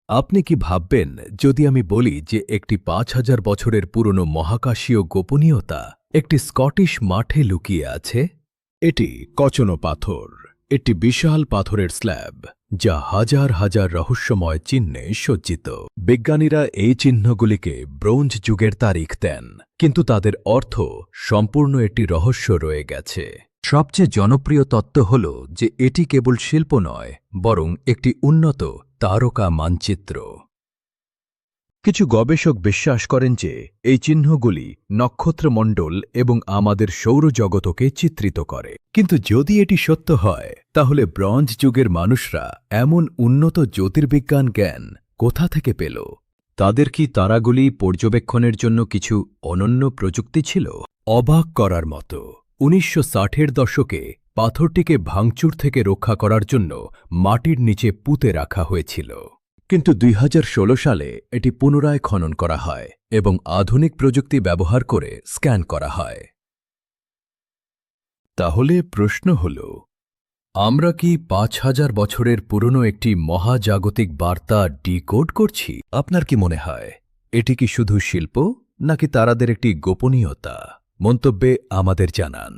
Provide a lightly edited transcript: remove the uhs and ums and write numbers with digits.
আপনি কি ভাববেন যদি আমি বলি যে একটি ৫,০০০ বছরের পুরনো মহাকাশীয় গোপনীয়তা একটি স্কটিশ মাঠে লুকিয়ে আছে? এটি কচনো পাথর, একটি বিশাল পাথরের স্ল্যাব, যা হাজার হাজার রহস্যময় চিহ্নে সজ্জিত। বিজ্ঞানীরা এই চিহ্নগুলিকে ব্রোঞ্জ যুগের তারিখ দেন, কিন্তু তাদের অর্থ সম্পূর্ণ একটি রহস্য রয়ে গেছে। সবচেয়ে জনপ্রিয় তত্ত্ব হল যে এটি কেবল শিল্প নয়, বরং একটি উন্নত তারকা মানচিত্র। কিছু গবেষক বিশ্বাস করেন যে এই চিহ্নগুলি নক্ষত্রমণ্ডল এবং আমাদের সৌরজগতকে চিত্রিত করে। কিন্তু যদি এটি সত্য হয়, তাহলে ব্রোঞ্জ যুগের মানুষরা এমন উন্নত জ্যোতির্বিজ্ঞান জ্ঞান কোথা থেকে পেল? তাদের কি তারাগুলি পর্যবেক্ষণের জন্য কিছু অনন্য প্রযুক্তি ছিল? অবাক করার মতো, ১৯৬০-এর দশকে পাথরটিকে ভাঙচুর থেকে রক্ষা করার জন্য মাটির নিচে পুঁতে রাখা হয়েছিল। কিন্তু ২০১৬ সালে এটি পুনরায় খনন করা হয় এবং আধুনিক প্রযুক্তি ব্যবহার করে স্ক্যান করা হয়। তাহলে প্রশ্ন হল, আমরা কি ৫,০০০ বছরের পুরনো একটি মহাজাগতিক বার্তা ডিকোড করছি? আপনার কি মনে হয়, এটি কি শুধু শিল্প নাকি তারাদের একটি গোপনীয়তা? মন্তব্যে আমাদের জানান।